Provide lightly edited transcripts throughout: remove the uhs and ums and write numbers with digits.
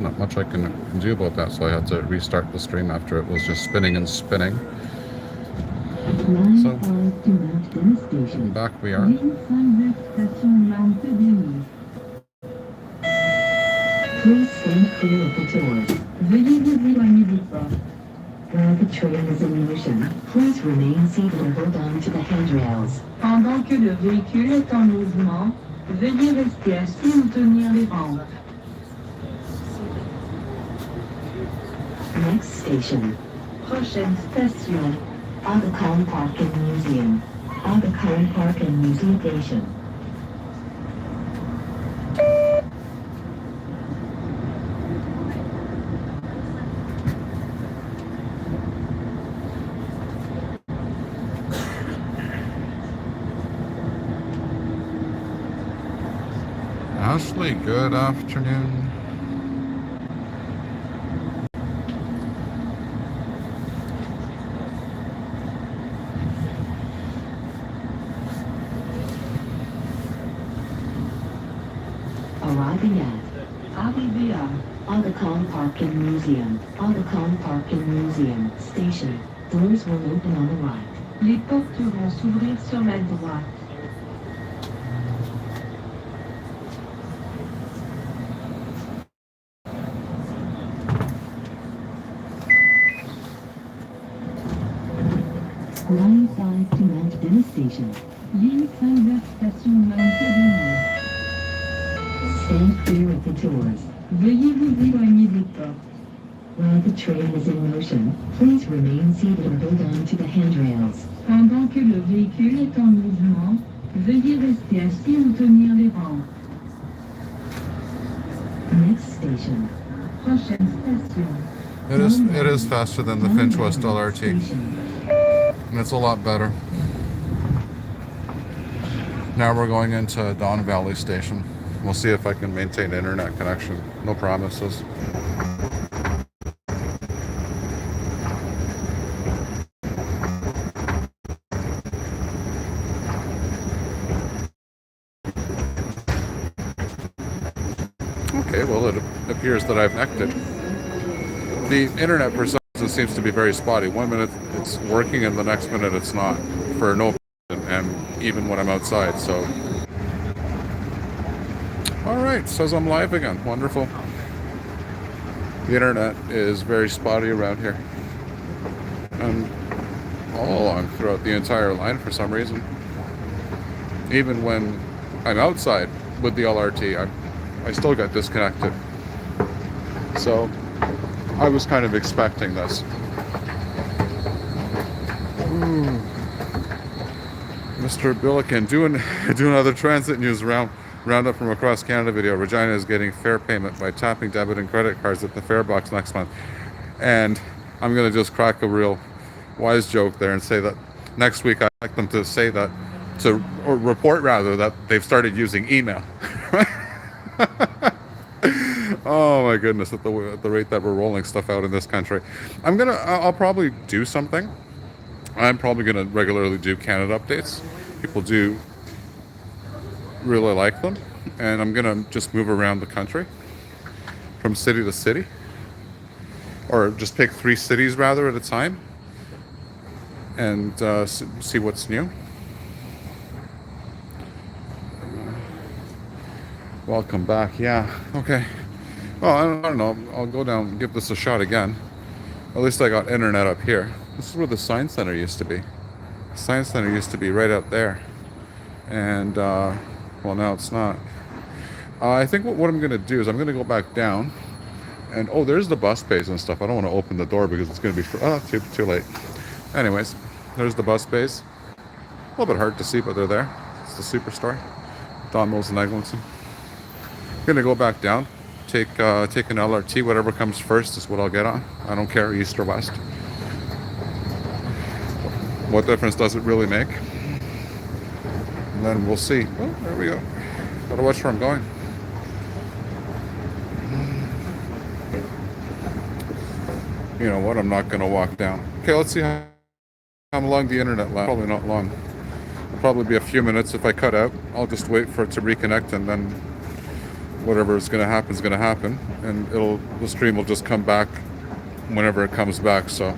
not much I can do about that, so I had to restart the stream after it was just spinning and spinning. So, back we are. Please stand clear of the doors. Veuillez vous éloigner des portes. While the train is in motion, please remain seated or hold on to the handrails. Pendant que le véhicule est en mouvement, veuillez rester assis ou tenir les rampes. Next station. Prochaine station. Eglinton Park Museum. Eglinton Park Museum Station. Ashley, good afternoon. Arriving at Eglinton Park Museum. Eglinton Park Museum Station. Doors will open on the right. Les portes vont s'ouvrir sur la droite. Line 5 to Mount Dennis Station. Ligne 5 vers station Mount Dennis. Stand clear of the doors. Veuillez vous éloigner des portes. While the train is in motion, please remain seated or hold on to the handrails. Pendant que le véhicule est en mouvement, veuillez rester assis ou tenir les rampes. Next station. Prochaine station. It is faster than the Finch West LRT. And it's a lot better. Now we're going into Don Valley Station. We'll see if I can maintain internet connection. No promises. Okay, well, it appears that I've connected. The internet for some reason seems to be very spotty. 1 minute it's working and the next minute it's not, for no reason, and even when I'm outside. So, all right, says I'm live again. Wonderful. The internet is very spotty around here, and all along throughout the entire line for some reason. Even when I'm outside with the LRT, I still got disconnected. So I was kind of expecting this. Ooh. Mr. Billiken, do another transit news roundup from across Canada video. Regina is getting fare payment by tapping debit and credit cards at the fare box next month. And I'm going to just crack a real wise joke there and say that next week I'd like them to say that, or report rather, that they've started using email. Oh my goodness, at the rate that we're rolling stuff out in this country. I'll probably do something. I'm probably gonna regularly do Canada updates. People do really like them, and I'm gonna just move around the country from city to city, or just pick 3 cities rather at a time, and see what's new. Welcome back. Yeah, okay. Well, I don't know. I'll go down and give this a shot again. At least I got internet up here. This is where the Science Center used to be. The Science Center used to be right out there. And, well, now it's not. I think what I'm going to do is I'm going to go back down. And, oh, there's the bus bays and stuff. I don't want to open the door because it's going to be too late. Anyways, there's the bus bays. A little bit hard to see, but they're there. It's the Superstore. Don Mills and Eglinton. I'm going to go back down. Take an LRT, whatever comes first is what I'll get on. I don't care, east or west. What difference does it really make? And then we'll see. Oh, there we go. Gotta watch where I'm going. You know what? I'm not gonna walk down. Okay, let's see how long the internet lasts. Probably not long. It'll probably be a few minutes. If I cut out, I'll just wait for it to reconnect and then whatever is going to happen is going to happen, and the stream will just come back whenever it comes back. So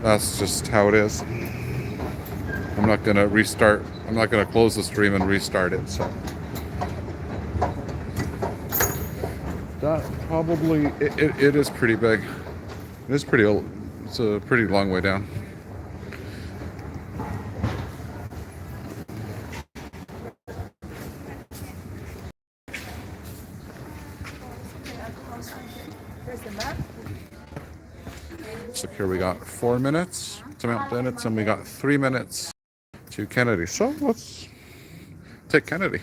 that's just how it is. I'm not going to restart. I'm not going to close the stream and restart it. So that probably it is pretty big. It is pretty old. It's a pretty long way down. So here we got 4 minutes to Mount Dennis, and we got 3 minutes to Kennedy. So let's take Kennedy.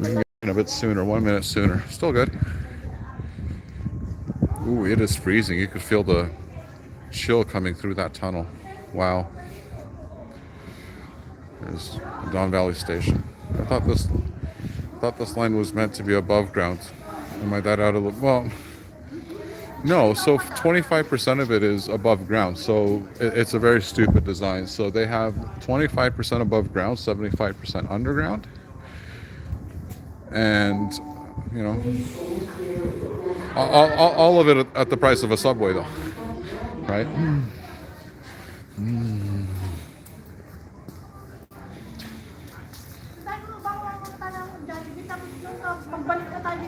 We can get in a bit sooner, 1 minute sooner. Still good. Ooh, it is freezing. You could feel the chill coming through that tunnel. Wow. There's the Don Valley Station. I thought this line was meant to be above ground. Am I that out of the... Well, no. So 25% of it is above ground. So it's a very stupid design. So they have 25% above ground, 75% underground. And, you know, all of it at the price of a subway, though. Right?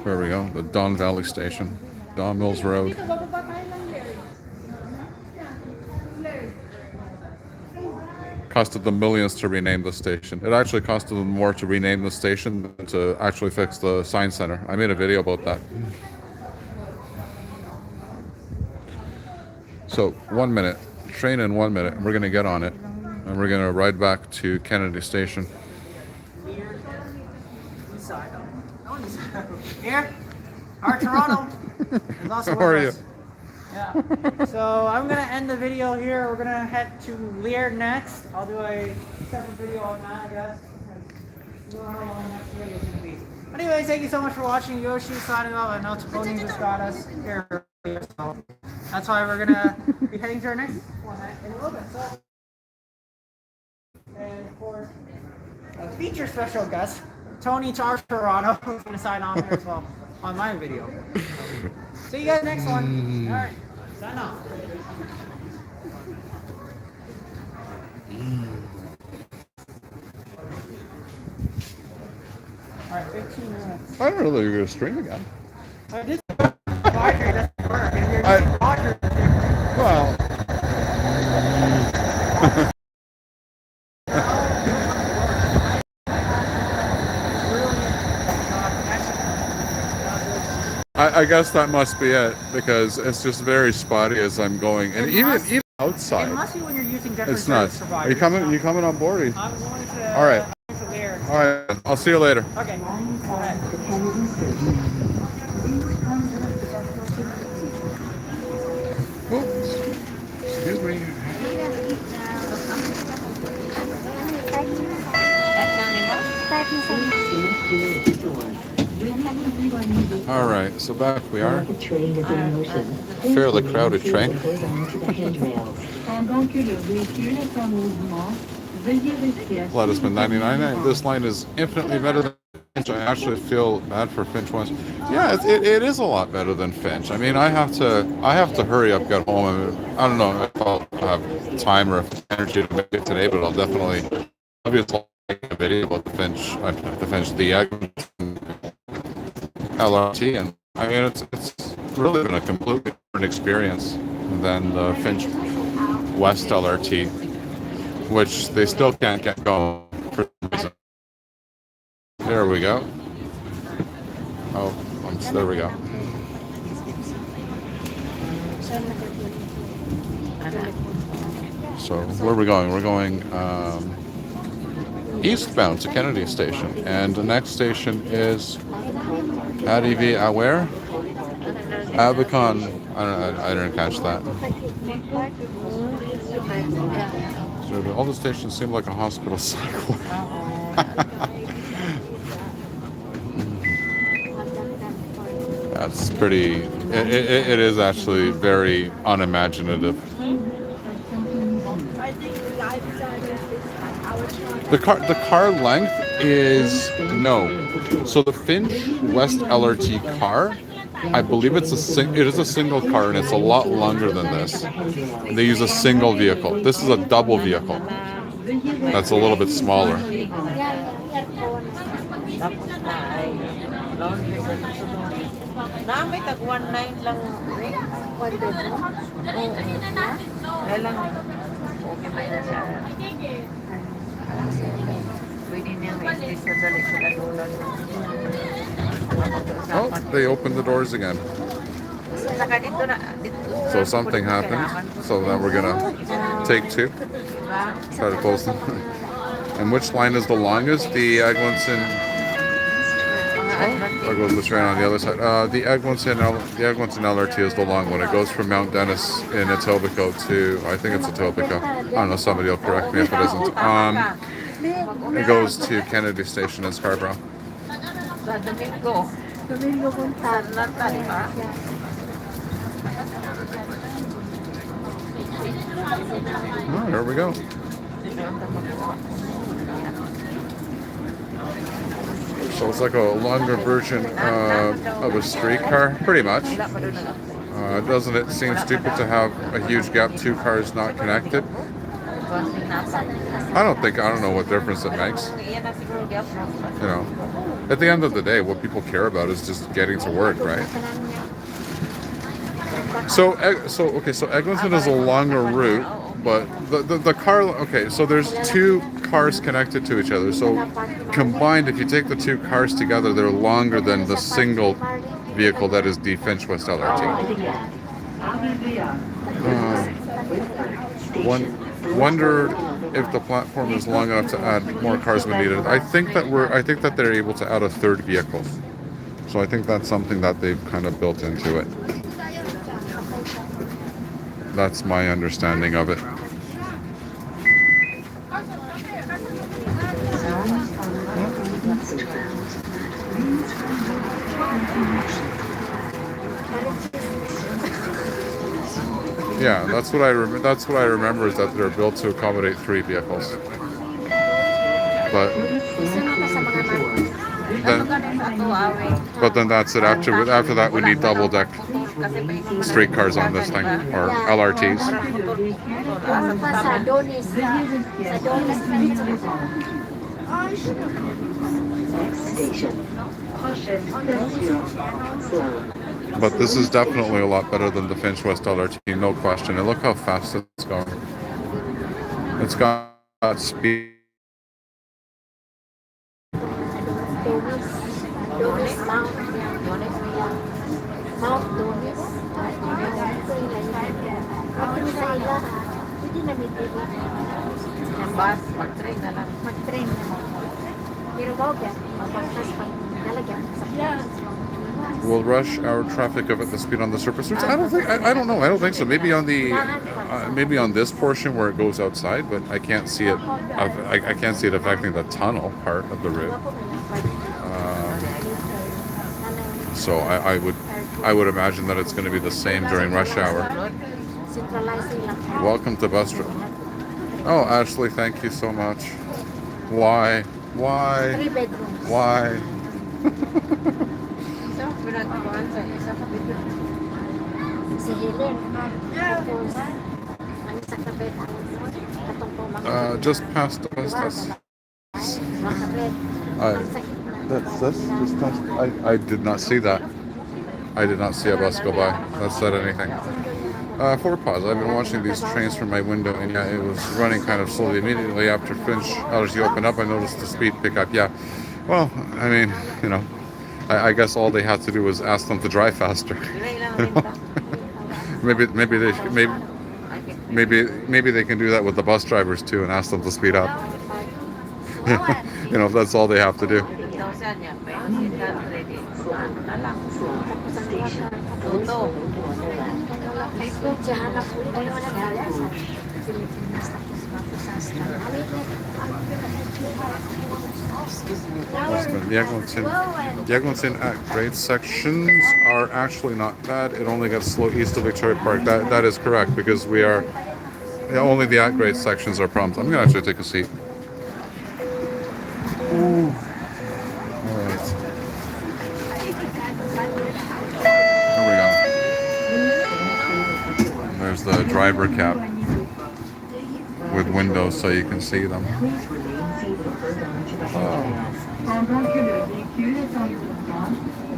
There we go, the Don Valley Station, Don Mills Road. Costed them millions to rename the station. It actually costed them more to rename the station than to actually fix the sign center. I made a video about that. So 1 minute, train in 1 minute. We're gonna get on it, and we're gonna ride back to Kennedy Station. Here, our Toronto. How are you? Yeah. So I'm gonna end the video here. We're gonna head to Lear next. I'll do a separate video on that, I guess. I don't know how long the next video is gonna be. Anyways, thank you so much for watching. Yoshi signing off. I know Tony just got us here, so that's why we're gonna be heading to our next one in a little bit. So, and of course, a feature special guest. Tony Tar Toronto is going to sign on there as well on my video. See you guys next one. All right, sign off. All right, 15 minutes. I don't know that you're gonna stream again. I did. Roger, that's work. And you're Roger. Well. I guess that must be it, because it's just very spotty as I'm going, and even outside. It must be when you're using different It's nuts. service Are you providers. coming? You coming on board? I'm going to. All right. I'm going to Lear. All right. I'll see you later. Okay. Go ahead. Oops. Excuse me. All right, so back we are. Fairly crowded train. Let us been 99. This line is infinitely better than Finch. I actually feel bad for Finch once. Yeah, it is a lot better than Finch. I mean, I have to hurry up, get home. I don't know if I'll have time or energy to make it today, but I'll definitely obviously make a video about the Eglinton LRT, and I mean it's really been a completely different experience than the Finch West LRT, which they still can't get going for some reason. There we go. Oh, there we go. So where are we going? We're going eastbound to Kennedy Station, and the next station is Adivi where? Abacon. I didn't catch that. So all the stations seem like a hospital cycle. That's pretty. It is actually very unimaginative. The car length is no. So the Finch West LRT car, I believe it is a single car, and it's a lot longer than this. They use a single vehicle. This is a double vehicle. That's a little bit smaller. May tag 1.9 lang. Lang. Okay ba na siya? Pwede niya may sa dali sa Oh, they opened the doors again. So something happened. So then we're gonna take two. Try to close them. And which line is the longest? The Eglinton. I'll go this right on the other side. The Eglinton LRT is the long one. It goes from Mount Dennis in Etobicoke to, I think it's Etobicoke. I don't know, somebody will correct me if it isn't. It goes to Kennedy Station in Scarborough. Oh, there we go. So it's like a longer version of a streetcar, pretty much. Doesn't it seem stupid to have a huge gap, two cars not connected? I don't know what difference it makes. You know, at the end of the day, what people care about is just getting to work, right? So Eglinton is a longer route, but the car, okay, so there's two cars connected to each other. So combined, if you take the two cars together, they're longer than the single vehicle that is the Finch West LRT. Wondered if the platform is long enough to add more cars when needed. I think that they're able to add a third vehicle. So I think that's something that they've kind of built into it. That's my understanding of it. Yeah, that's what I remember is that they're built to accommodate three vehicles. But then that's it. After that, we need double deck streetcars on this thing, or LRTs. But this is definitely a lot better than the Finch West LRT, no question. And look how fast it's going. It's got speed. Will rush hour traffic have at the speed on the surface routes? I don't know. I don't think so. Maybe on this portion where it goes outside, but I can't see it. I can't see it affecting the tunnel part of the route. So I would imagine that it's going to be the same during rush hour. Welcome to bus trip. Oh, Ashley, thank you so much. Why? Just past us. I did not see that. I did not see a bus go by that said anything. For pause, I've been watching these trains from my window, and yeah, it was running kind of slowly. Immediately after Finch LRT opened up, I noticed the speed pick up. Yeah, well, I mean, you know, I guess all they had to do was ask them to drive faster. maybe they can do that with the bus drivers too, and ask them to speed up. You know, if that's all they have to do. The Eglinton at-grade sections are actually not bad. It only gets slow east of Victoria Park. That is correct, because we are only the at-grade sections are problems. I'm gonna actually take a seat. Alright. There we go. There's the driver cab with windows so you can see them. Pendant que le véhicule est en mouvement,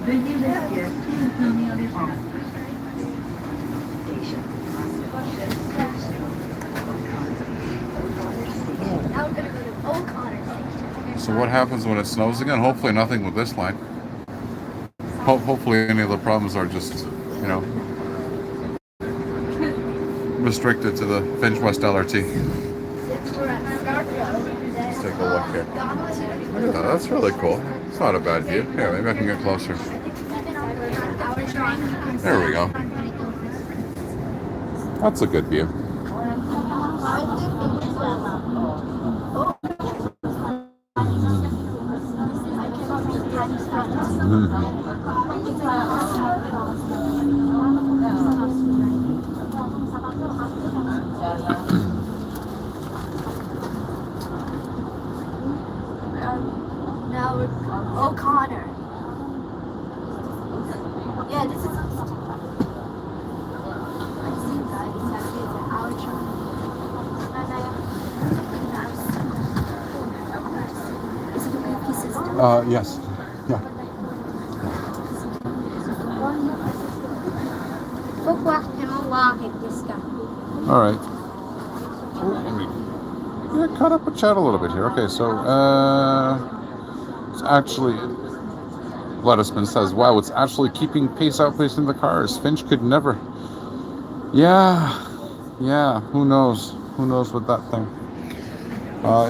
veuillez rester assis ou tenir les rangs. So what happens when it snows again? Hopefully nothing with this line. Hopefully any of the problems are just, you know, restricted to the Finch West LRT. Let's take a look here. Look at that, that's really cool. It's not a bad view. Here, maybe I can get closer. There we go. That's a good view. Now we're O'Connor. Yeah, this is. Yes. Yeah. All right. Yeah, cut up a chat a little bit here. Okay, so it's actually Lettisman says, "Wow, it's actually keeping pace, outpacing the cars. Finch could never." Yeah. Who knows? Who knows with that thing?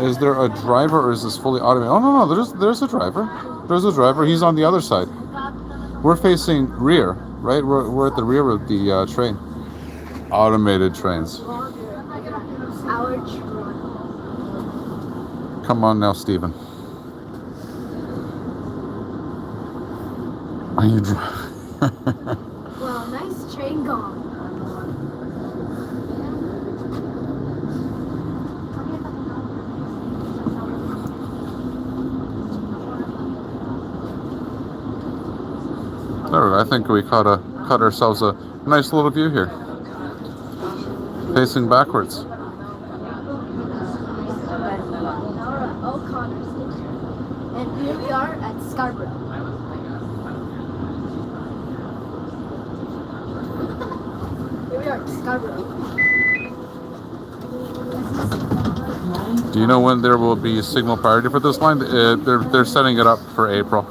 Is there a driver, or is this fully automated? Oh no, there's a driver. There's a driver. He's on the other side. We're facing rear, right? We're at the rear of the train. Automated trains. Come on now, Stephen. Are you Well, nice train gone. There, I think we cut ourselves a nice little view here. Facing backwards. O'Connor Station. And here we are at Scarborough. Here we are at Scarborough. Do you know when there will be signal priority for this line? They're setting it up for April.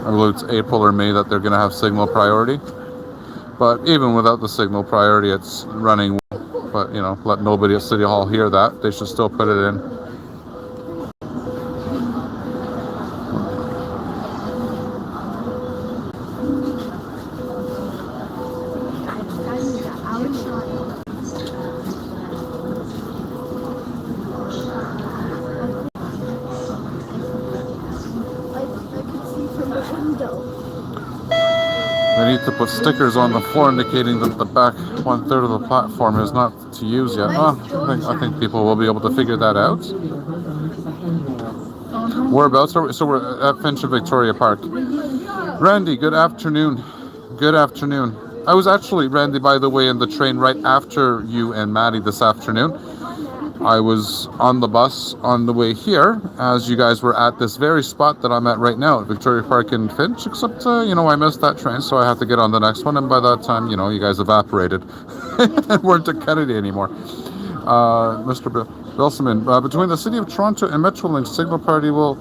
I believe it's April or May that they're going to have signal priority. But even without the signal priority, it's running. But, you know, let nobody at City Hall hear that. They should still put it in. They need to put stickers on the floor indicating that the back 1/3 of the platform is not to use yet. I think people will be able to figure that out. Whereabouts are we? So we're at Finch and Victoria Park. Randy, good afternoon. Good afternoon. I was actually, Randy, by the way, in the train right after you and Maddie this afternoon. I was on the bus on the way here as you guys were at this very spot that I'm at right now at Victoria Park in Finch, except, you know, I missed that train, so I have to get on the next one, and by that time, you know, you guys evaporated and weren't at Kennedy anymore. Mr. Bilseman, between the City of Toronto and Metrolink, signal party will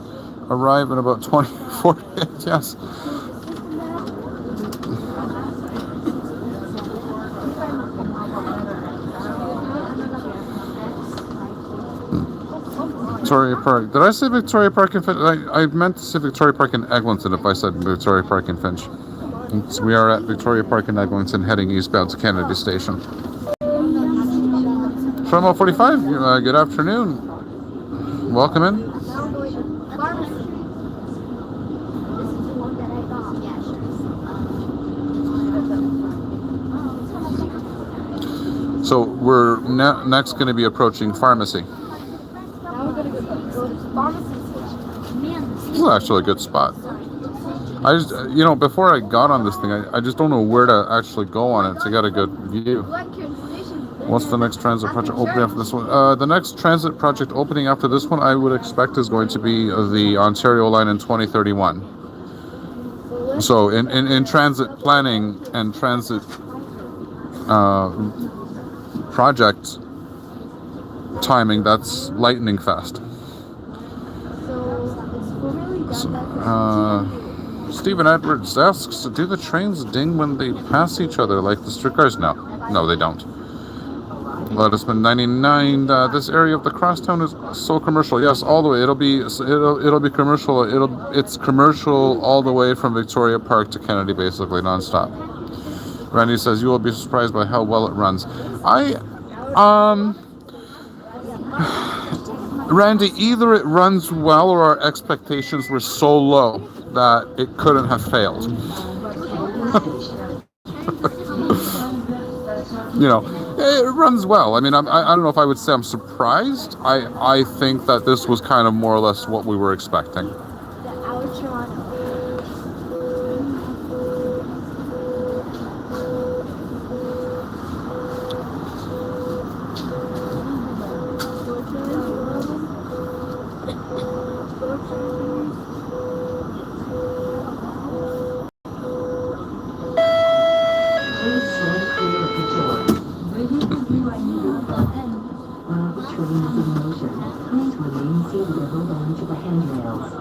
arrive in about 48, yes. Victoria Park. Did I say Victoria Park in Finch? I meant to say Victoria Park in Eglinton if I said Victoria Park in Finch. So we are at Victoria Park in Eglinton, heading eastbound to Kennedy Station. From 45, good afternoon. Welcome in. So we're next going to be approaching pharmacy. Now we're going to go to pharmacy. is actually a good spot. I just, you know, before I got on this thing, I just don't know where to actually go on it to get a good view. What's the next transit project opening after this one? The next transit project opening after this one, I would expect, is going to be the Ontario line in 2031. So in transit planning and transit project timing, that's lightning fast. Stephen Edwards asks, do the trains ding when they pass each other like the streetcars? No, they don't. Lettuceman 99. This area of the crosstown is so commercial. Yes, all the way. It'll be commercial. It's commercial all the way from Victoria Park to Kennedy, basically nonstop. Randy says you will be surprised by how well it runs. Randy, either it runs well or our expectations were so low that it couldn't have failed. You know, it runs well. I mean, I don't know if I would say I'm surprised. I think that this was kind of more or less what we were expecting. train is in motion. Please remain seated and hold on to the handrails.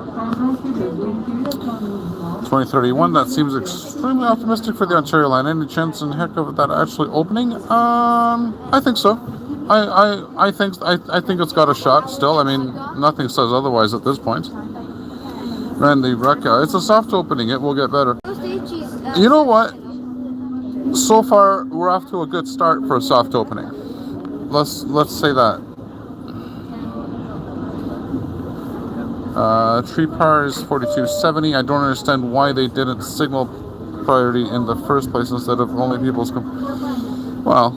2031, that seems extremely optimistic for the Ontario line. Any chance in heck of that actually opening? I think so. I think it's got a shot still. I mean, nothing says otherwise at this point. Randy Recca, it's a soft opening. It will get better. You know what? So far, we're off to a good start for a soft opening. Let's say that. Tree par is 4270. I don't understand why they didn't signal priority in the first place instead of only people's. Well,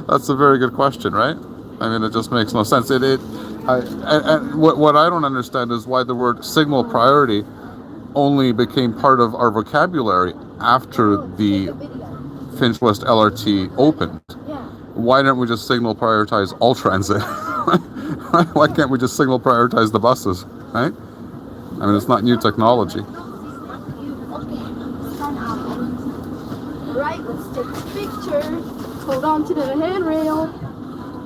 that's a very good question, right? I mean, it just makes no sense. What I don't understand is why the word signal priority only became part of our vocabulary after the Finch West LRT opened. Why didn't we just signal prioritize all transit? Why can't we just signal prioritize the buses, right? I mean, it's not new technology. Right, let's take a picture. Hold on to the handrail.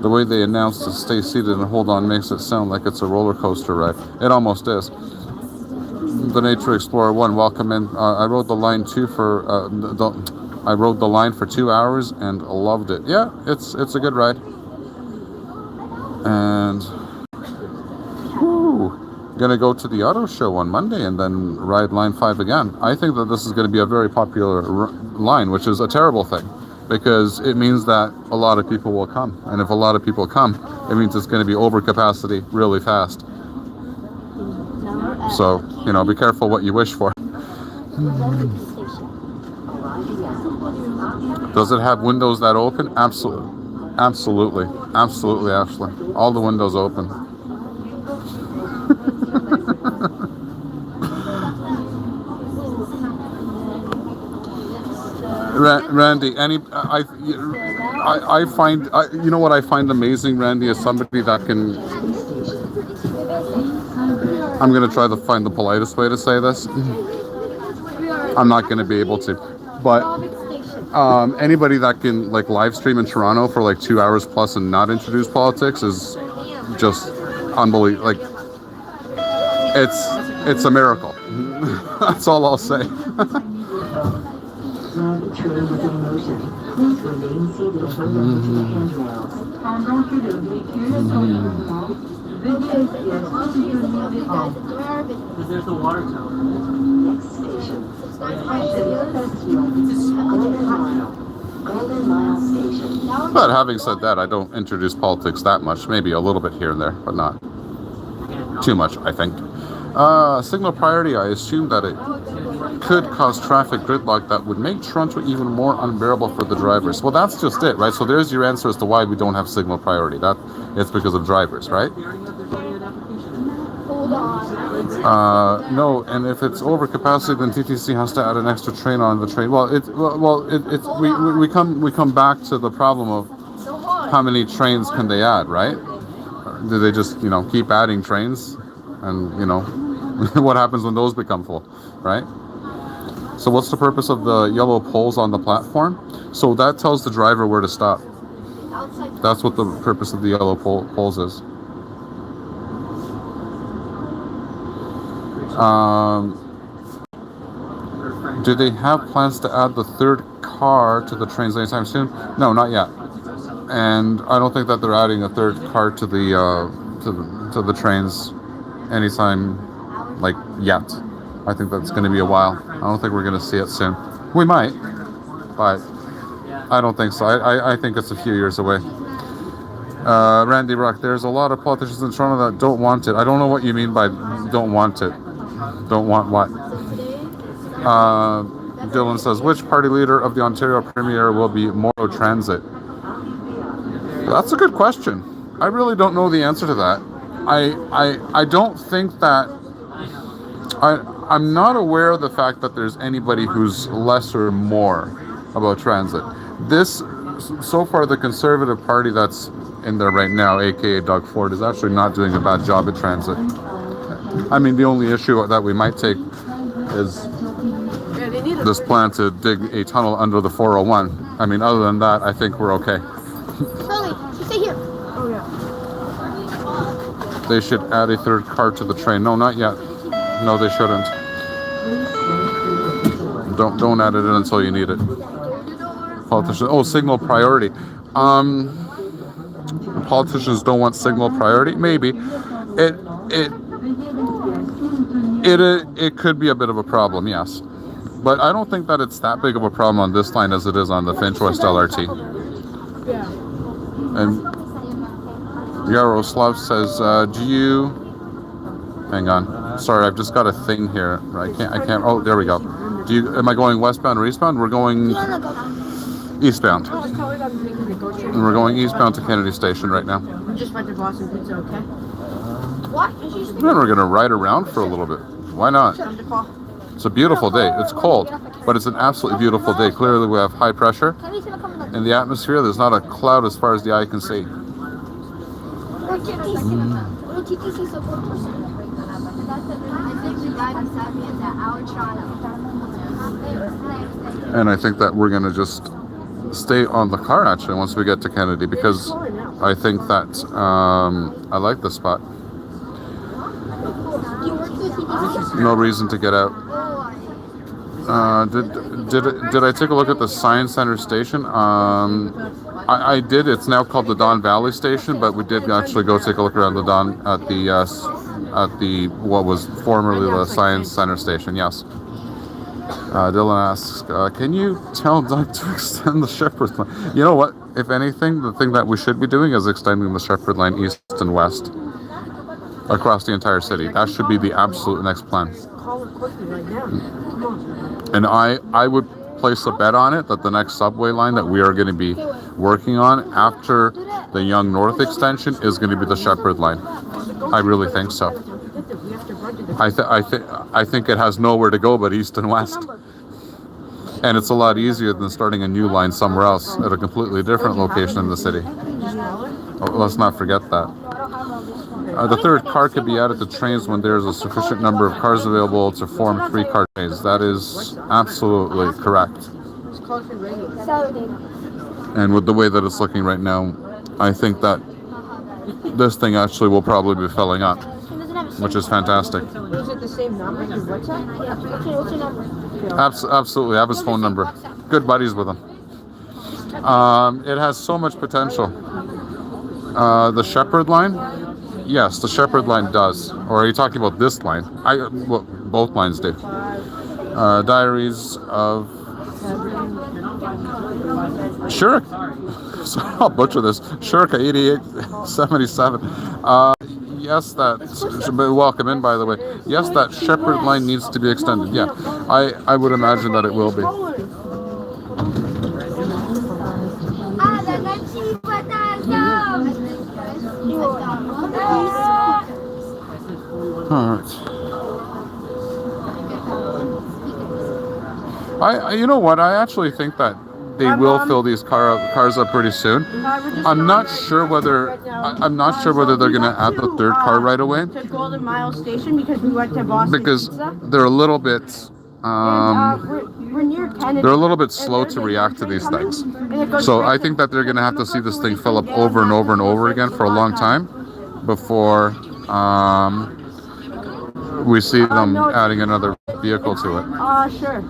The way they announced to stay seated and hold on makes it sound like it's a roller coaster ride. It almost is. The Nature Explorer 1, welcome in. I rode the line I rode the line for 2 hours and loved it. Yeah, it's a good ride. And gonna go to the auto show on Monday and then ride line 5 again. I think that this is going to be a very popular line, which is a terrible thing because it means that a lot of people will come, and if a lot of people come, it means it's going to be over capacity really fast. So, you know, be careful what you wish for. Does it have windows that open? Absolutely. Absolutely, actually. All the windows open. Randy, I find, you know what I find amazing, Randy, is somebody that can, I'm going to try to find the politest way to say this. I'm not going to be able to, but anybody that can like live stream in Toronto for like 2 hours plus and not introduce politics is just unbelievable. Like, it's a miracle. That's all I'll say. The train is in motion. Please remain seated and hold on to the handrails. There's the water tower. Next station. Golden Mile Station. But having said that, I don't introduce politics that much. Maybe a little bit here and there, but not too much, I think. Signal priority, I assume that it could cause traffic gridlock that would make Toronto even more unbearable for the drivers. Well, that's just it, right? So there's your answer as to why we don't have signal priority. That it's because of drivers, right? Hold on. No, and if it's over capacity, then TTC has to add an extra train on the train. Well, we come back to the problem of So hard. how many trains can they add, right? Do they just, keep adding trains? And, what happens when those become full, right? So what's the purpose of the yellow poles on the platform? So that tells the driver where to stop. Outside. That's what the purpose of the yellow poles is. Do they have plans to add the third car to the trains anytime soon? No, not yet. And I don't think that they're adding a third car to the trains anytime yet. I think that's going to be a while. I don't think we're going to see it soon. We might, but I don't think so. I think it's a few years away. Randy Rock, there's a lot of politicians in Toronto that don't want it. I don't know what you mean by don't want it. Don't want what? Dylan says, which party leader of the Ontario Premier will be Morrow Transit? That's a good question. I really don't know the answer to that. I don't think that... I'm not aware of the fact that there's anybody who's less or more about transit. So far, the Conservative Party that's in there right now, aka Doug Ford, is actually not doing a bad job at transit. I mean, the only issue that we might take is this plan to dig a tunnel under the 401. I mean, other than that, I think we're okay. Charlie, stay here. Oh yeah. They should add a third car to the train. No, not yet. No, they shouldn't. Don't add it in until you need it. Politicians. Oh, signal priority. Politicians don't want signal priority. Maybe it could be a bit of a problem. Yes, but I don't think that it's that big of a problem on this line as it is on the Finch West LRT. Yeah. And Yaroslav says, "Do you?" Hang on. Sorry, I've just got a thing here. I can't. Oh, there we go. Am I going westbound or eastbound? We're going eastbound. And we're going eastbound to Kennedy Station right now. We just went to Boston Pizza, okay? What? Then we're gonna ride around for a little bit. Why not? It's a beautiful day. It's cold, but it's an absolutely beautiful day. Clearly, we have high pressure in the atmosphere. There's not a cloud as far as the eye can see. And I think that we're going to just stay on the car actually once we get to Kennedy, because I think that I like the spot. No reason to get out. Did I take a look at the Science Center station? I did. It's now called the Don Valley Station, but we did actually go take a look around at the what was formerly the Science Center station. Yes. Dylan asks, can you tell Doug to extend the Shepherd line? You know what? If anything, the thing that we should be doing is extending the Shepherd line east and west across the entire city. That should be the absolute next plan. Call it quickly right now. Come on. And I would place a bet on it that the next subway line that we are going to be working on after the Yonge North extension is going to be the Shepherd line. I really think so. I think it has nowhere to go but east and west. And it's a lot easier than starting a new line somewhere else at a completely different location in the city. Oh, let's not forget that. The third car could be added to trains when there's a sufficient number of cars available to form 3-car trains. That is absolutely correct. And with the way that it's looking right now, I think that this thing actually will probably be filling up, which is fantastic. Is it the same number as WhatsApp? What's your number? Absolutely, I have his phone number. Good buddies with him. It has so much potential. The Shepherd line? Yes, the Shepherd line does. Or are you talking about this line? Well, both lines do. Diaries of Shurika. Sorry, I'll butcher this. Shurika 8877. Yes, that should be welcome in, by the way. Yes, that Shepherd line needs to be extended. Yeah, I would imagine that it will be. All right. You know what? I actually think that they will fill these cars up pretty soon. I'm not sure whether they're gonna add the third car right away. To Golden Mile Station because we went to Boston Because Pizza. they're a little bit We're near Kennedy. they're a little bit slow to react to these things. So I think that they're gonna have to see this thing fill up over and over and over again for a long time before we see them adding another vehicle to it. Sure.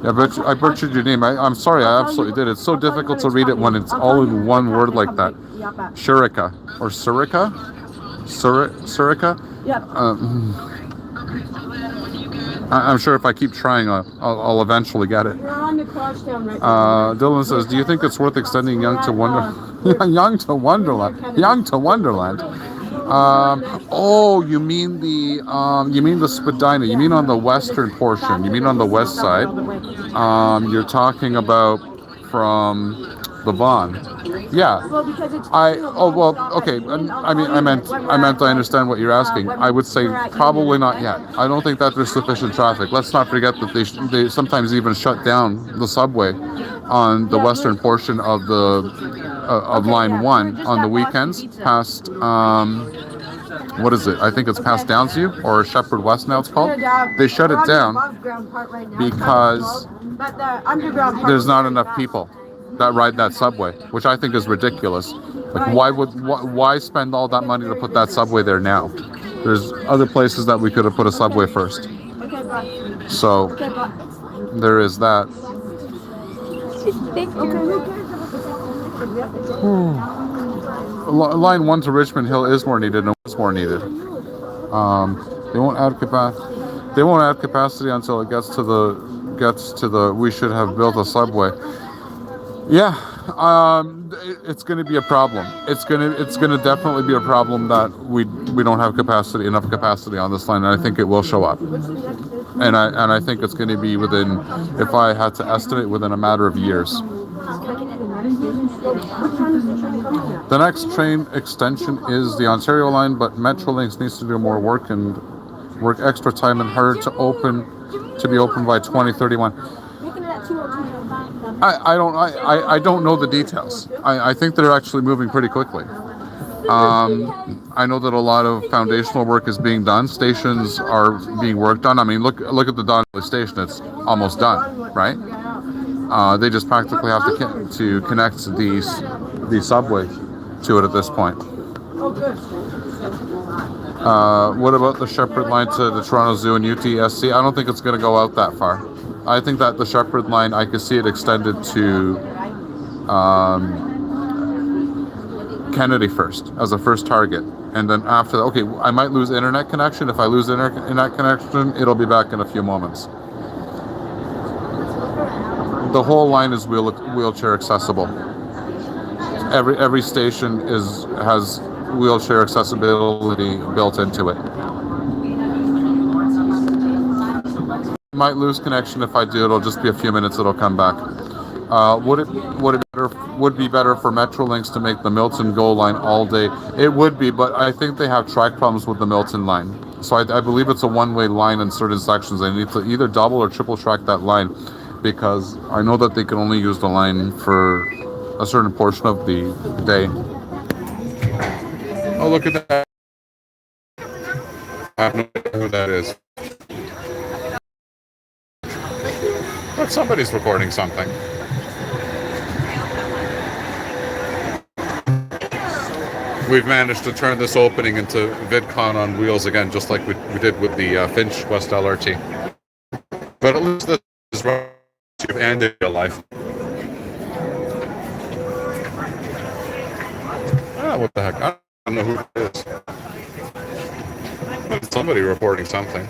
Yeah, but I butchered your name. I'm sorry, I absolutely did. It's so difficult to read it when it's all in one word like that. Shurika or Surika? Surika? Yep. I'm sure if I keep trying, I'll eventually get it. We're on the Crosstown right now. Dylan says, "Do you think it's worth extending Young to Wonderland? Young to Wonderland? Oh, you mean the Spadina? You mean on the western portion? You mean on the west side? You're talking about from the Vaughan? Yeah. Well, because it's Okay. I meant I understand what you're asking. I would say probably not yet. I don't think that there's sufficient traffic. Let's not forget that they sometimes even shut down the subway on the western portion of of line 1 on the weekends past what is it? I think it's past Downsview or Shepherd West now it's called. They shut it down because there's not enough people that ride that subway, which I think is ridiculous. Like, why spend all that money to put that subway there now? There's other places that we could have put a subway first. So there is that. Line 1 to Richmond Hill is more needed and was more needed. They won't add capacity until it gets to the we should have built a subway. Yeah, it's going to be a problem. It's going to definitely be a problem that we don't have enough capacity on this line, and I think it will show up. And I think it's going to be within, if I had to estimate, within a matter of years. The next train extension is the Ontario line, but Metrolinx needs to do more work and work extra time and harder to be open by 2031. I don't know the details. I think they're actually moving pretty quickly. I know that a lot of foundational work is being done. Stations are being worked on. I mean, look at the Donnelly station. It's almost done, right? They just practically have to connect the subway to it at this point. What about the Shepherd line to the Toronto Zoo and UTSC? I don't think it's going to go out that far. I think that the Shepherd line, I could see it extended to Kennedy first as a first target, and then after that, okay, I might lose internet connection. If I lose internet connection, it'll be back in a few moments. The whole line is wheelchair accessible. Every station has wheelchair accessibility built into it. Might lose connection. If I do, it'll just be a few minutes. It'll come back. Would it be better for Metrolinx to make the Milton GO line all day? It would be, but I think they have track problems with the Milton line. So I believe it's a one-way line in certain sections. They need to either double or triple track that line, because I know that they can only use the line for a certain portion of the day. Oh, look at that. I have no idea who that is. But somebody's recording something. We've managed to turn this opening into VidCon on wheels again, just like we did with the Finch West LRT. But at least this is right and in real life. What the heck? I don't know who it is. But somebody reporting something.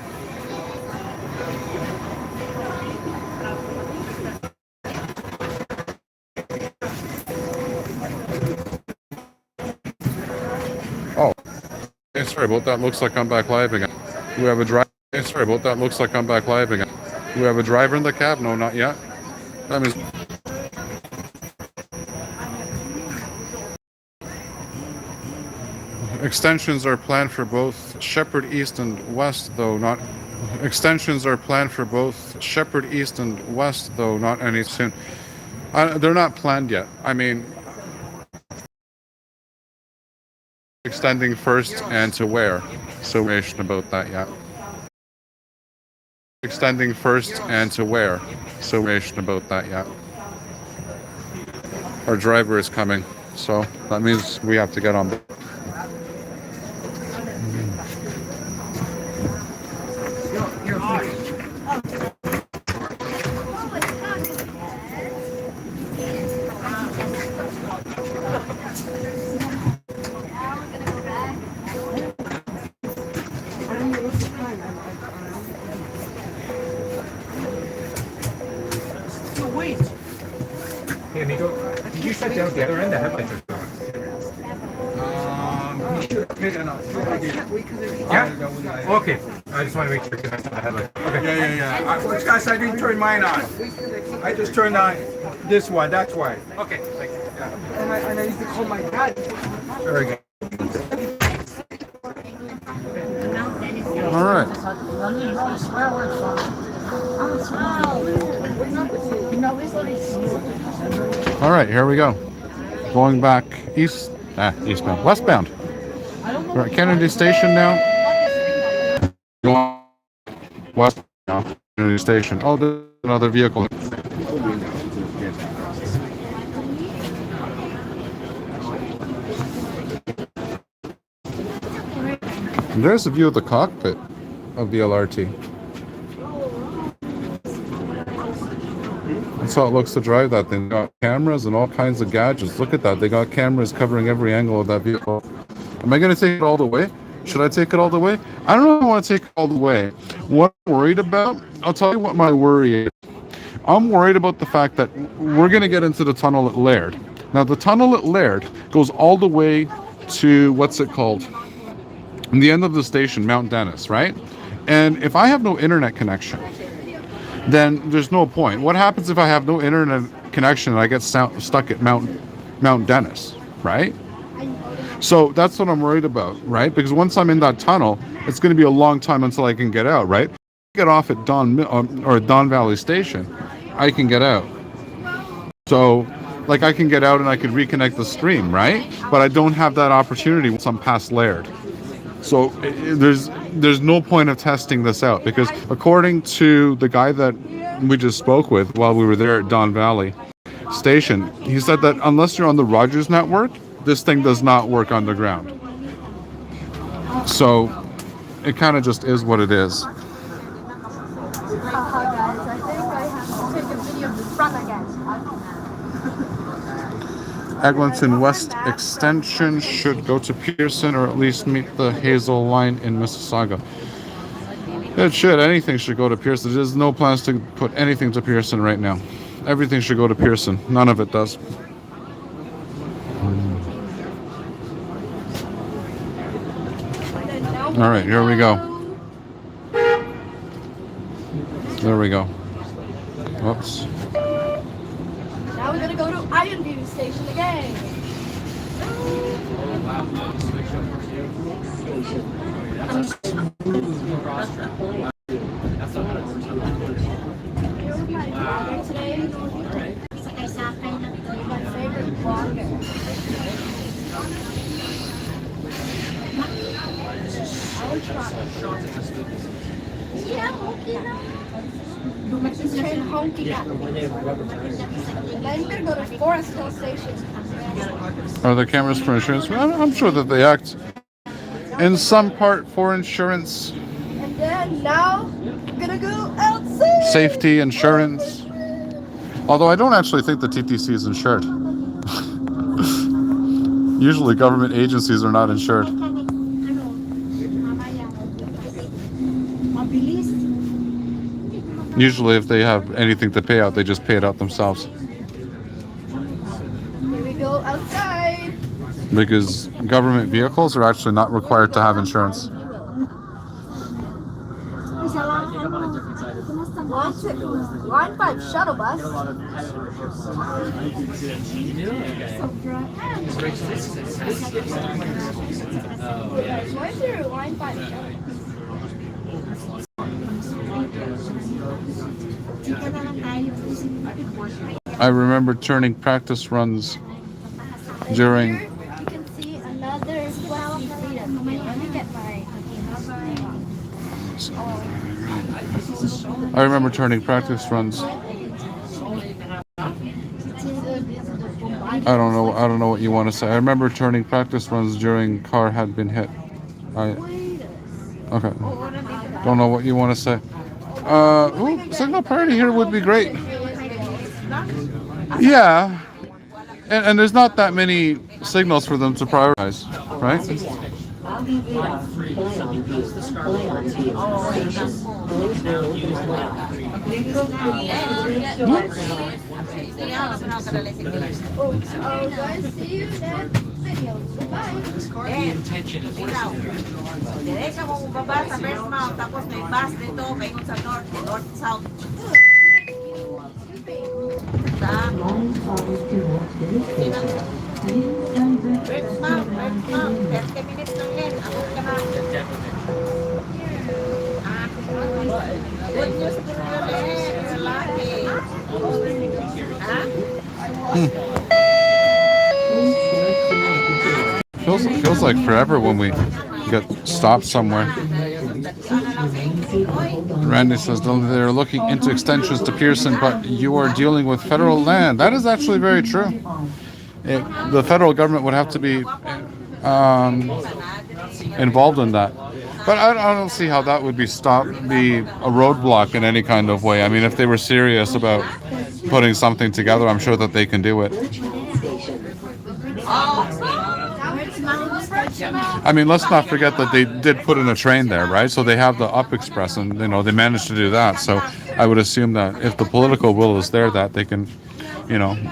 Oh, hey, sorry about that. Looks like I'm back live again. We have a driver. Hey, sorry about that. Looks like I'm back live again. We have a driver in the cab. No, not yet. That means. Extensions are planned for both Shepherd East and West, though not. Extensions are planned for both Shepherd East and West, though not any soon. They're not planned yet. I mean, extending first and to where? So information about that yet. Extending first and to where? So information about that yet. Our driver is coming, so that means we have to get on. Hey, Nico, did you shut down the other end? The headlights are gone. Yeah? Okay. I just want to make sure because I saw the headlights. Okay. Yeah. Guys, I didn't turn mine on. I just turned on this one, that's why. Okay. Thank you. Yeah. And I used to call my dad. Very good. All right. All right, here we go. Going back eastbound, westbound. We're at Kennedy Station now. Going west now. Kennedy Station. Oh, there's another vehicle. And there's a view of the cockpit of the LRT. That's how it looks to drive that thing. They got cameras and all kinds of gadgets. Look at that. They got cameras covering every angle of that vehicle. Am I going to take it all the way? Should I take it all the way? I don't know if I want to take it all the way. What I'm worried about, I'll tell you what my worry is. I'm worried about the fact that we're going to get into the tunnel at Laird. Now, the tunnel at Laird goes all the way to, what's it called? The end of the station, Mount Dennis, right? And if I have no internet connection, then there's no point. What happens if I have no internet connection and I get stuck at Mount Dennis, right? So that's what I'm worried about, right? Because once I'm in that tunnel, it's going to be a long time until I can get out, right? Get off at Don Valley Station, I can get out. So, like, I can get out and I can reconnect the stream, right? But I don't have that opportunity once I'm past Laird. So there's no point of testing this out, because according to the guy that we just spoke with while we were there at Don Valley Station, he said that unless you're on the Rogers network, this thing does not work underground. So it kind of just is what it is. Guys, I think I have to take a video of the front again. Eglinton West Extension should go to Pearson, or at least meet the Hazel line in Mississauga. It should. Anything should go to Pearson. There's no plans to put anything to Pearson right now. Everything should go to Pearson. None of it does. All right, here we go. There we go. Whoops. Now we're gonna go to Iron View Station again. My favorite blogger. Yeah, This train honking at me. Now you're gonna go to Forest Hill Station. Are there cameras for insurance? I'm sure that they act in some part for insurance. And then now we're gonna go outside. Safety, insurance. Although I don't actually think the TTC is insured. Usually government agencies are not insured. Usually if they have anything to pay out, they just pay it out themselves. Here we go outside. Because government vehicles are actually not required to have insurance. Line 5 shuttle bus. Why is there a line 5 shuttle? I remember turning practice runs during. You can see another 12 freedom. Let me get my. I remember turning practice runs. I don't know what you want to say. I remember turning practice runs during car had been hit. Okay. Don't know what you want to say. Signal parity here would be great. Yeah. And there's not that many signals for them to prioritize, right? Guys, see you next video. Bye. Diretso mo baba sa First Mount, tapos may bus dito, paikot sa north-south. First Mount, 30 minutes lang yan. Ako ka na. Good news to you, you're lucky. Feels like forever when we get stopped somewhere. Randy says they're looking into extensions to Pearson, but you are dealing with federal land. That is actually very true. The federal government would have to be involved in that. But I don't see how that would be a roadblock in any kind of way. I mean, if they were serious about putting something together, I'm sure that they can do it. I mean, let's not forget that they did put in a train there, right? So they have the Up Express, and they managed to do that. So I would assume that if the political will is there, that they can,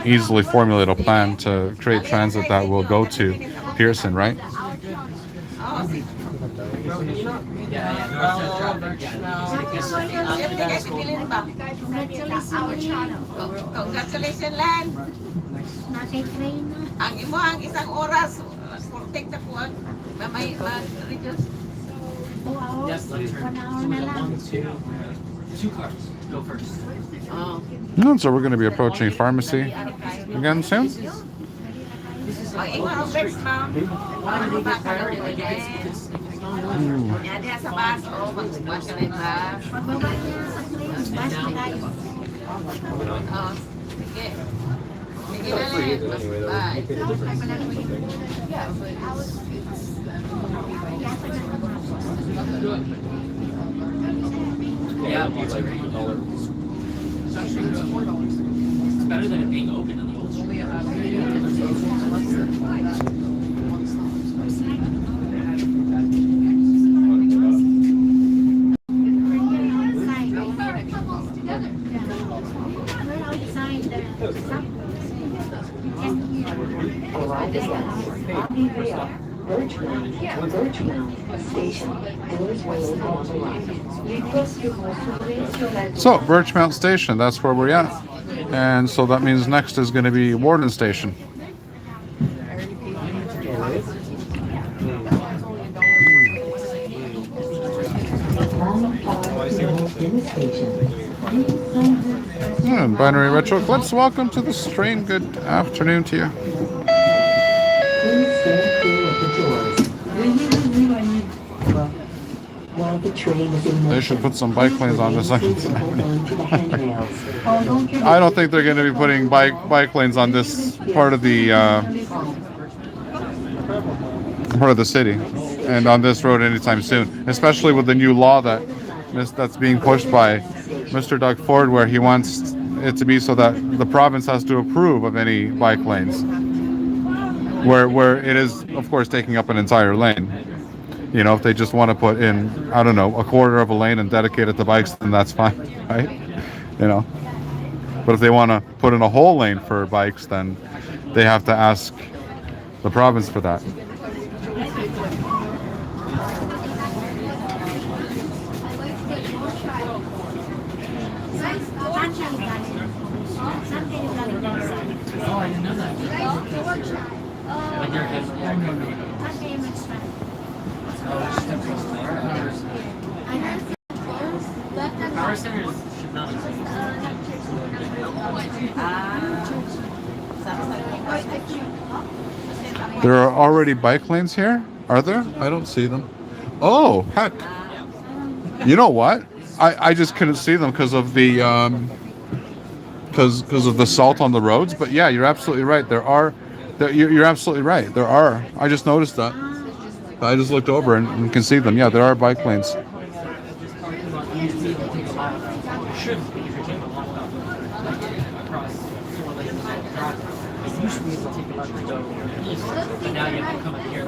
easily formulate a plan to create transit that will go to Pearson, right? Congratulations, Len. Ang imo ang isang oras, protect na po ang mag-reduce. 2 hours? 1 hour na lang. Two cars. Go first. So we're going to be approaching pharmacy again soon. Ang imo ang First Mount, baba ka na din. Yan diya sa bus, mag-bus ka rin ba? Pagbaba niya sa place, bus na tayo. Sige. Sige na Len. Bye. Yeah, it's like $4. It's actually $4. It's better than it being open on the old street. So, Birchmount Station, that's where we're at. And so that means next is going to be Warden Station. And Binary Retro Clips, welcome to the stream. Good afternoon to you. They should put some bike lanes on this. I don't think they're going to be putting bike lanes on this part of the city and on this road anytime soon, especially with the new law that's being pushed by Mr. Doug Ford, where he wants it to be so that the province has to approve of any bike lanes, where it is, of course, taking up an entire lane. If they just want to put in, I don't know, a quarter of a lane and dedicate it to bikes, then that's fine, right? But if they want to put in a whole lane for bikes, then they have to ask the province for that. I didn't know that. Like they're good. Power centers should not exist. There are already bike lanes here? Are there? I don't see them. Oh, heck. You know what? I just couldn't see them because of the because of the salt on the roads. But yeah, you're absolutely right. You're absolutely right. There are. I just noticed that. I just looked over and can see them. Yeah, there are bike lanes. But now you have to come up here.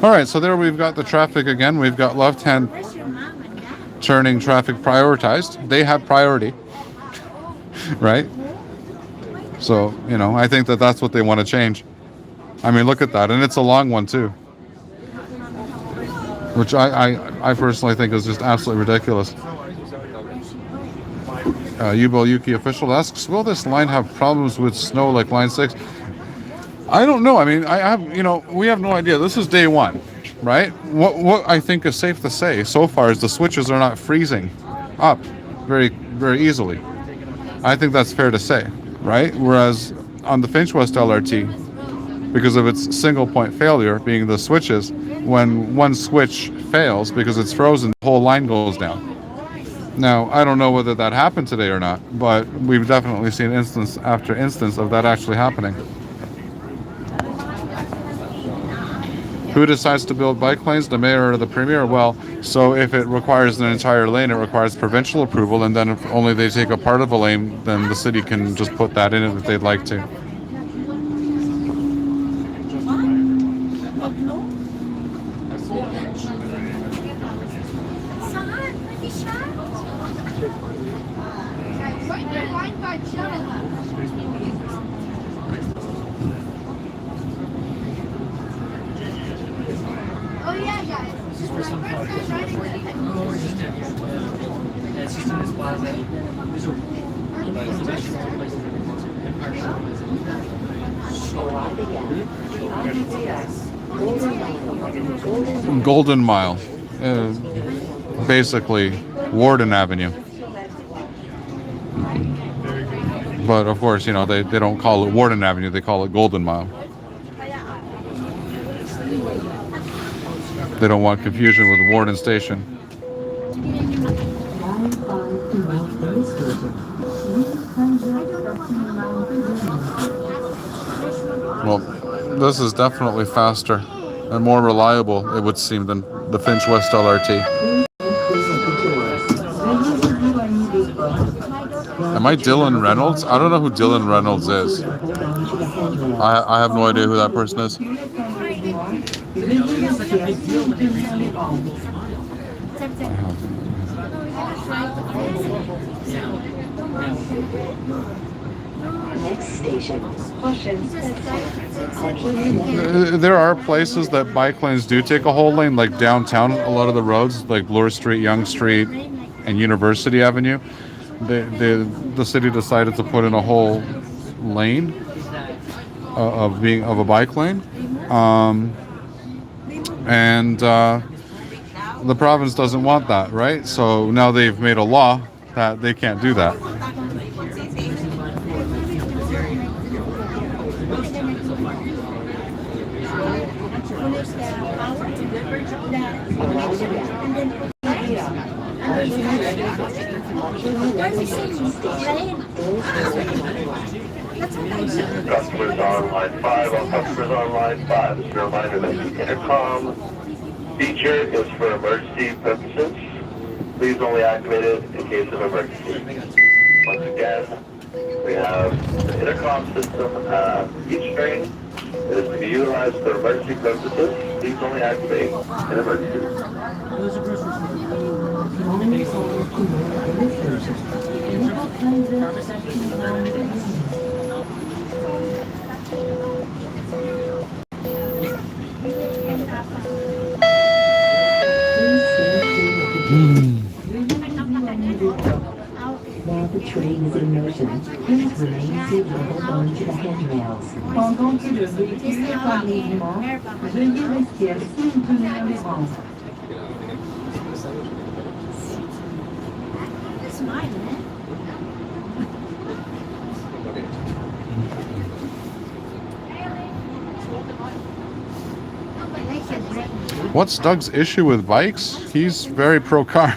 All right, so there we've got the traffic again. We've got left-hand turning traffic prioritized. They have priority, right? So, you know, I think that that's what they want to change. I mean, look at that. And it's a long one, too. Which I personally think is just absolutely ridiculous. Yubo Yuki official asks, will this line have problems with snow like line 6? I don't know. I mean, we have no idea. This is day one, right? What I think is safe to say so far is the switches are not freezing up very, very easily. I think that's fair to say, right? Whereas on the Finch West LRT, because of its single point failure being the switches, when one switch fails because it's frozen, the whole line goes down. Now, I don't know whether that happened today or not, but we've definitely seen instance after instance of that actually happening. Who decides to build bike lanes, the mayor or the premier? Well, so if it requires an entire lane, it requires provincial approval, and then if only they take a part of a lane, then the city can just put that in if they'd like to. Golden Mile, basically Warden Avenue. But of course, you know, they don't call it Warden Avenue, they call it Golden Mile. They don't want confusion with Warden Station. Well, this is definitely faster and more reliable, it would seem, than the Finch West LRT. Am I Dylan Reynolds? I don't know who Dylan Reynolds is. I have no idea who that person is. Next station, There are places that bike lanes do take a whole lane, like downtown. A lot of the roads, like Bloor Street, Yonge Street, and University Avenue, the city decided to put in a whole lane of a bike lane, and the province doesn't want that, right? So now they've made a law that they can't do that. Customers on line 5, all customers on line 5. Just a reminder that the intercom feature is for emergency purposes. Please only activate it in case of emergency. Once again, we have the intercom system each train. It is to be utilized for emergency purposes. Please only activate in emergency. While the train is in motion, please remain seated and hold on to the handrails. Pendant que le véhicule est en mouvement, veuillez rester assis ou tenir les rangs. It's mine, isn't it? What's Doug's issue with bikes? He's very pro car.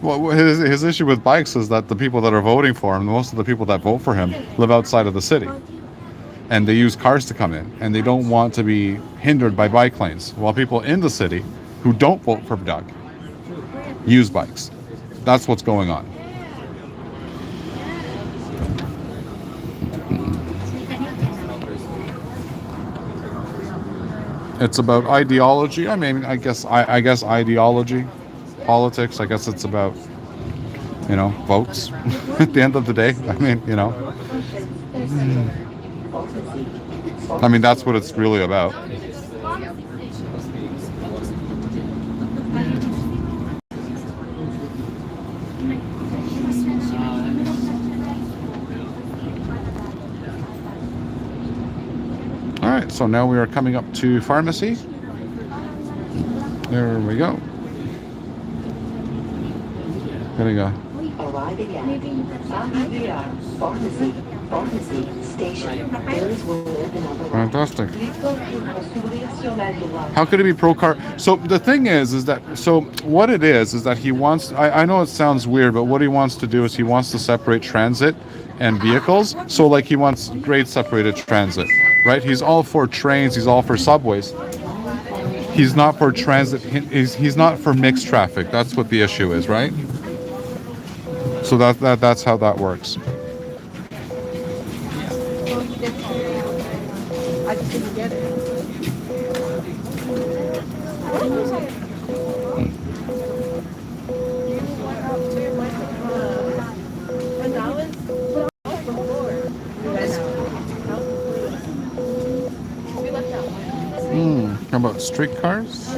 Well, his issue with bikes is that the people that are voting for him, most of the people that vote for him, live outside of the city. And they use cars to come in. And they don't want to be hindered by bike lanes. While people in the city who don't vote for Doug use bikes. That's what's going on. It's about ideology. I mean, I guess ideology, politics. I guess it's about, votes. At the end of the day, I mean, that's what it's really about. All right, so now we are coming up to pharmacy. There we go. There we go. Arriving at pharmacy station. Doors will open up. Fantastic. How could it be pro car? So the thing is that, so what it is that he wants, I know it sounds weird, but what he wants to do is he wants to separate transit and vehicles. So like he wants grade separated transit, right? He's all for trains, he's all for subways. He's not for transit, he's not for mixed traffic. That's what the issue is, right? So that's how that works. I just didn't get it. How about streetcars?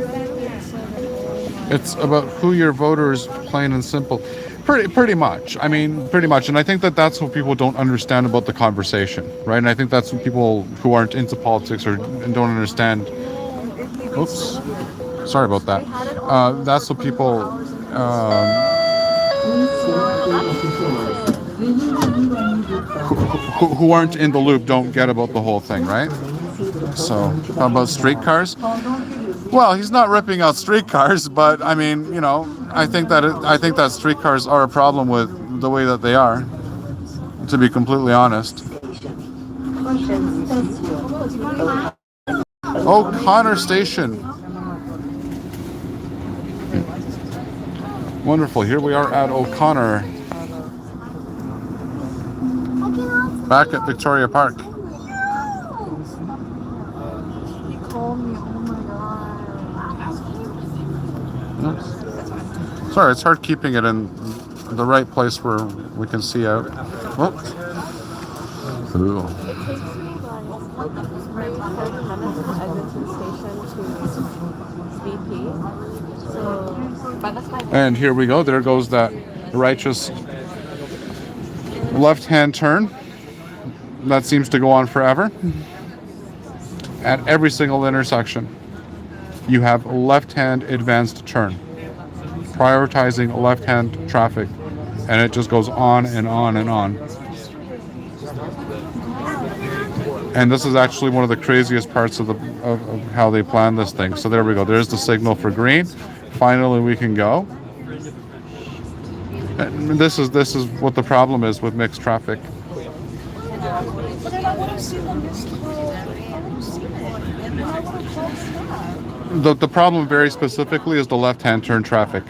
It's about who your voters, plain and simple. Pretty much. I mean, pretty much. And I think that that's what people don't understand about the conversation, right? And I think that's what people who aren't into politics or don't understand. Oops. Sorry about that. That's what people... who aren't in the loop don't get about the whole thing, right? So, how about streetcars? Well, he's not ripping out streetcars, but I mean, I think that streetcars are a problem with the way that they are. To be completely honest. O'Connor Station. Wonderful. Here we are at O'Connor. Back at Victoria Park. Sorry, it's hard keeping it in the right place where we can see out. Oh. And here we go. There goes that righteous left-hand turn. That seems to go on forever. At every single intersection, you have left-hand advanced turn, prioritizing left-hand traffic, and it just goes on and on and on. And this is actually one of the craziest parts of how they plan this thing. So there we go. There's the signal for green. Finally, we can go. And this is what the problem is with mixed traffic. The problem very specifically is the left-hand turn traffic.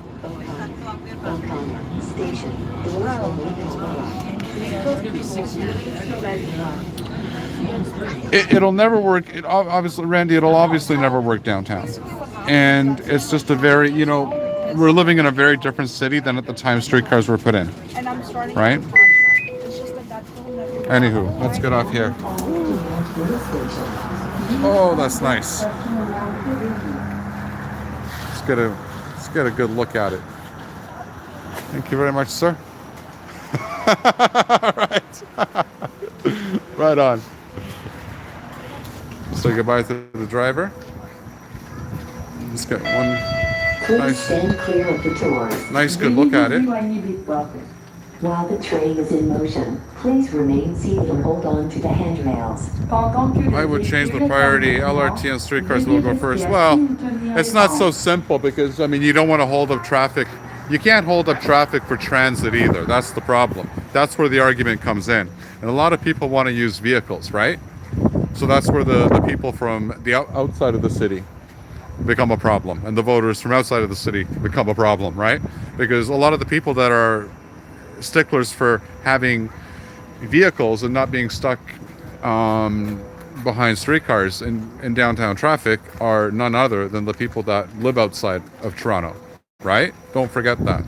It'll never work. It'll obviously never work downtown. And it's just a very, we're living in a very different city than at the time streetcars were put in. Right? Anywho, let's get off here. Oh, that's nice. Let's get a good look at it. Thank you very much, sir. Right. Right on. Say goodbye to the driver. Just get one Please nice, stand clear of the doors. nice good look at it. While the train is in motion, please remain seated and hold on to the handrails. I would change the priority. LRT and streetcars will go first. Well, it's not so simple because, I mean, you don't want to hold up traffic. You can't hold up traffic for transit either. That's the problem. That's where the argument comes in. And a lot of people want to use vehicles, right? So that's where the people from the outside of the city become a problem. And the voters from outside of the city become a problem, right? Because a lot of the people that are sticklers for having vehicles and not being stuck behind streetcars in downtown traffic are none other than the people that live outside of Toronto, right? Don't forget that.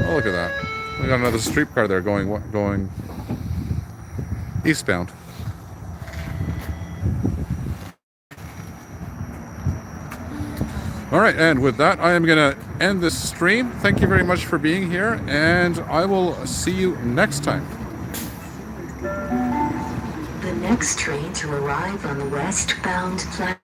Oh, look at that. We got another streetcar there going eastbound. All right, and with that, I am going to end this stream. Thank you very much for being here, and I will see you next time. The next train to arrive on the westbound platform